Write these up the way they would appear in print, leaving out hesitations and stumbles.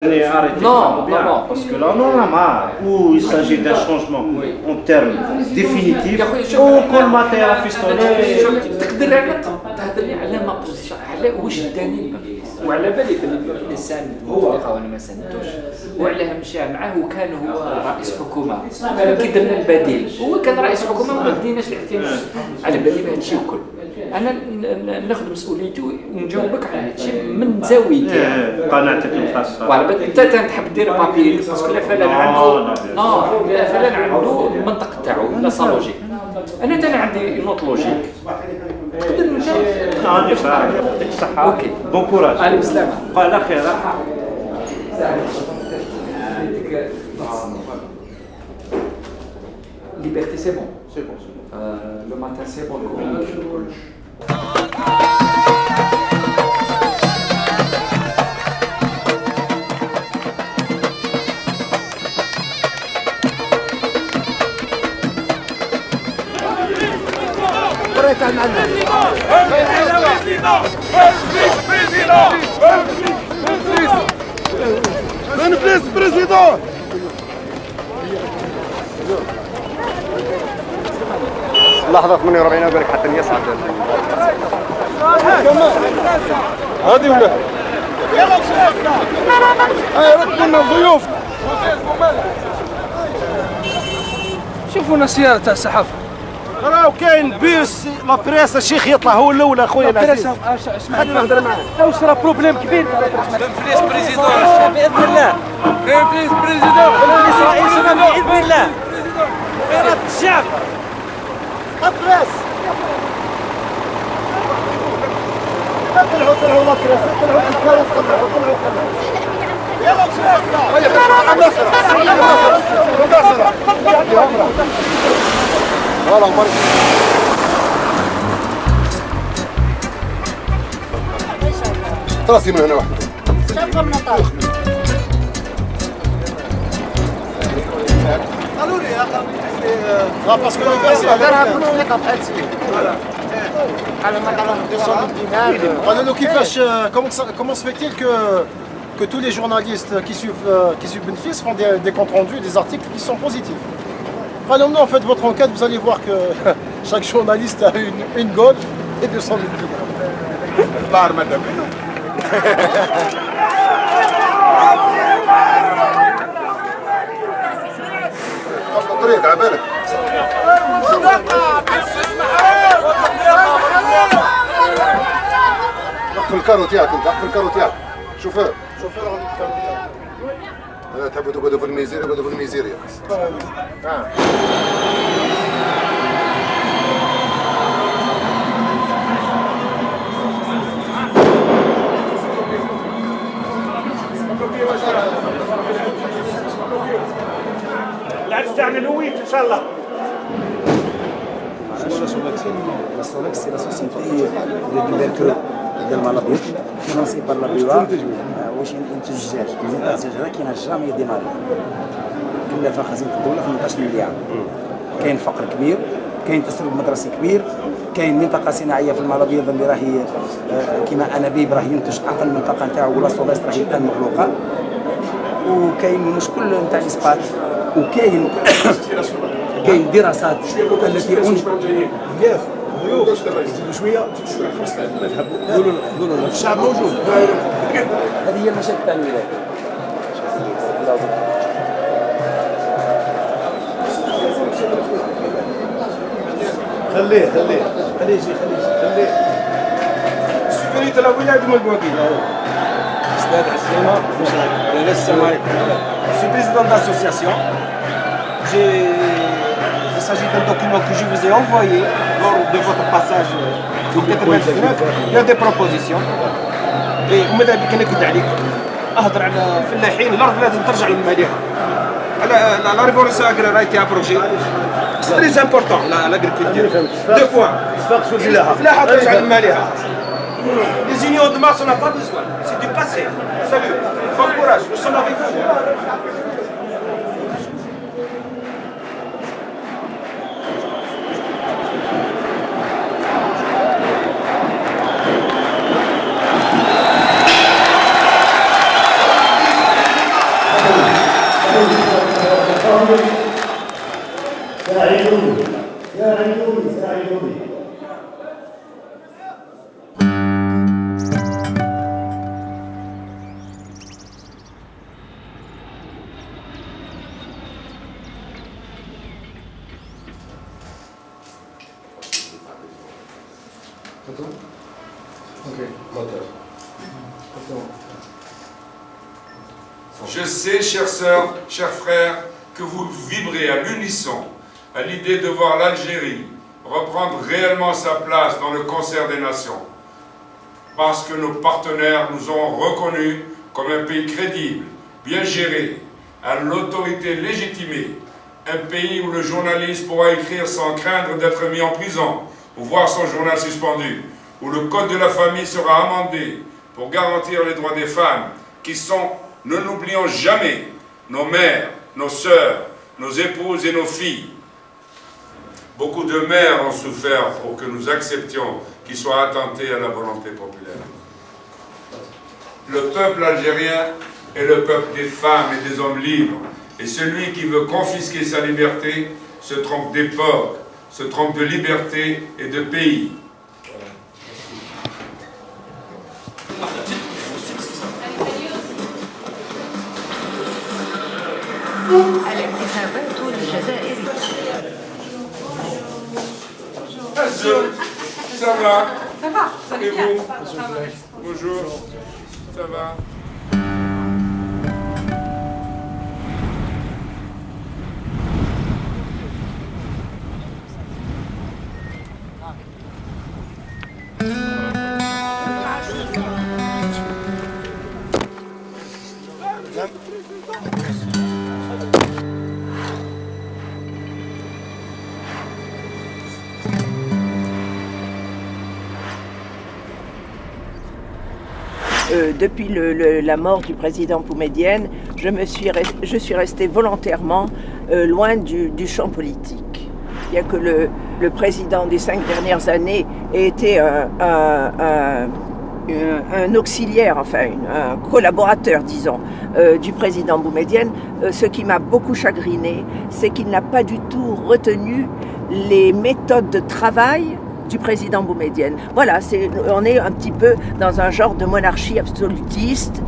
Non, parce que là, on en a marre, où il s'agit d'un changement en termes définitifs, ou كل ما تيرى في تقدر تهضر لي على ما بوزيسيون على واش داني وعلى بالي بلي ساند هو وانا ما ساندوش وعلاه مشى معاه وكان هو رئيس حكومه كي درنا البديل هو كان رئيس حكومه وما ديناش الاعتماد على بالي بهذا الشيء الكل انا ناخذ مسؤوليتي ونجاوبك على هذا الشيء من زاويتي قناعتك الخاصه فوالا انت تحب دير بابي باسكو لا فلان عنده لا فلان عنده المنطق تاعو لا سالوجيك انا عندي نوت لوجيك تقدر انت يعطيك الصحه اوكي بون كوراج على السلامه على خير Liberté, c'est bon. Le matin, c'est bon. Président. لحظة 48 وبالك حتى يصعد هذه ولا هاي ركبوا لنا الضيوف شوفونا سيارة تاع الصحافة راهو كاين بيس لابريس الشيخ يطلع هو الاول اخويا العزيز خلينا نهضر معاه واش راه بروبليم كبير فليس بريزيدون باذن الله فليس بريزيدون فليس رئيسنا باذن الله إرادة الشعب لابريس طلعوا لابريس طلعوا والله مرة راسي من هنا واحد شابة من الطاولة قالوا لي لا باسكو قالوا له كيفاش comment se fait-il que tous les journalistes qui suivent Benfis font des comptes rendus, des articles qui sont positifs. Alors non, en fait, votre enquête, vous allez voir que chaque journaliste a une Golf et 200 000 dinars. Par madame. طريق عبالك وقف الكارو تاعك انت وقف الكارو تاعك شوفير تحبوا تقعدوا في الميزيريا اقعدوا في الميزيريا العدس تاعنا الويت ان شاء الله La Solex, c'est la société de mercure ديال المالابيض فينانسي بار لا بيوا واش ينتج الدجاج مزيان الدجاج راه كاين جامي ديماري كلفها خزينه الدوله 18 مليار كاين فقر كبير كاين تسرب مدرسي كبير كاين منطقه صناعيه في المالابيض اللي راهي كما انابيب راه ينتج اقل منطقه نتاعو ولا سوبيس راهي الان مغلوقه وكاين مشكل نتاع الاسقاط وكاين كاين دراسات التي شويه قولوا الشعب موجود هذه هي المشاكل تاع الولايه خليه يجي سكريت الولايه ديما البواكي استاذ عسلامه السلام عليكم سي بريزيدون d'association il s'agit d'un document que je vous ai envoyé lors de votre passage au 99. Il y a des propositions. وماذا بك نكد عليك اهضر على فلاحين الارض لازم ترجع للماليه على لا ريفولوسيون اغريغ تاع بروجي سي تري امبورطون لاغريكولتور دو بوين الفلاحه ترجع للماليه Les unions de mars on n'a pas besoin, c'est du passé. Salut, bon courage, nous sommes avec vous. Je sais, chères sœurs, chers frères, que vous vibrez à l'unisson à l'idée de voir l'Algérie reprendre réellement sa place dans le concert des nations, parce que nos partenaires nous ont reconnus comme un pays crédible, bien géré, à l'autorité légitimée, un pays où le journaliste pourra écrire sans craindre d'être mis en prison ou voir son journal suspendu, où le code de la famille sera amendé pour garantir les droits des femmes qui sont, ne l'oublions jamais, nos mères, nos sœurs, nos épouses et nos filles. Beaucoup de mères ont souffert pour que nous acceptions qu'il soit attenté à la volonté populaire. Le peuple algérien est le peuple des femmes et des hommes libres. Et celui qui veut confisquer sa liberté se trompe d'époque, se trompe de liberté et de pays. Ça va? Ça va, vous allez bien? Bonjour. Ça va? Depuis la mort du président Boumedienne, je suis restée volontairement loin du champ politique. Bien que le président des 5 dernières années ait été un auxiliaire, enfin un collaborateur, disons, du président Boumedienne, ce qui m'a beaucoup chagrinée, c'est qu'il n'a pas du tout retenu les méthodes de travail du président Boumedienne. Voilà, on est un petit peu dans un genre de monarchie absolutiste,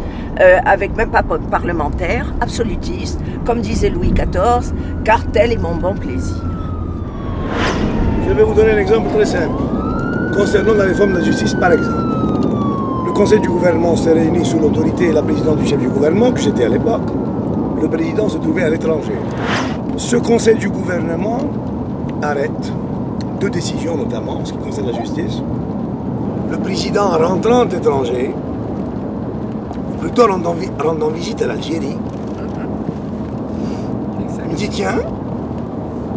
avec même pas parlementaire, absolutiste, comme disait Louis XIV, car tel est mon bon plaisir. Je vais vous donner un exemple très simple. Concernant la réforme de la justice, par exemple. Le conseil du gouvernement s'est réuni sous l'autorité et la présidence du chef du gouvernement, que j'étais à l'époque. Le président se trouvait à l'étranger. Ce conseil du gouvernement arrête 2 décisions, notamment en ce qui concerne la justice. Le président rentrant d'étranger, ou plutôt rendant visite à l'Algérie, il me dit tiens,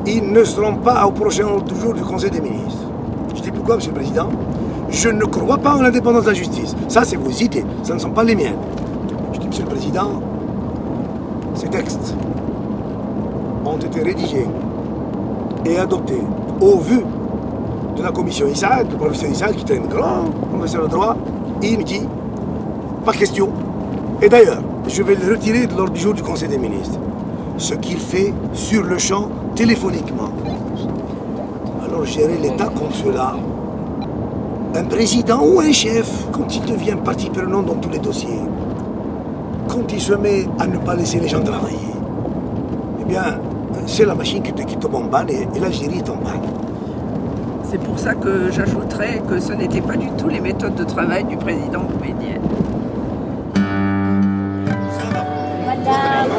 ils ne seront pas au prochain ordre du jour du Conseil des ministres. Je dis pourquoi, Monsieur le Président? Je ne crois pas en l'indépendance de la justice. Ça, c'est vos idées, ça ne sont pas les miennes. Je dis Monsieur le Président, ces textes ont été rédigés et adoptés au vu de la commission Issad, le professeur Issad, qui était un grand professeur de droit, et il me dit, pas question. Et d'ailleurs, je vais le retirer de l'ordre du jour du Conseil des ministres. Ce qu'il fait sur le champ, téléphoniquement. Alors gérer l'État comme cela, un président ou un chef, quand il devient partie prenante dans tous les dossiers, quand il se met à ne pas laisser les gens travailler, eh bien, c'est la machine qui tombe en panne et l'Algérie est en panne. C'est pour ça que j'ajouterais que ce n'étaient pas du tout les méthodes de travail du président Boumedienne. Madame,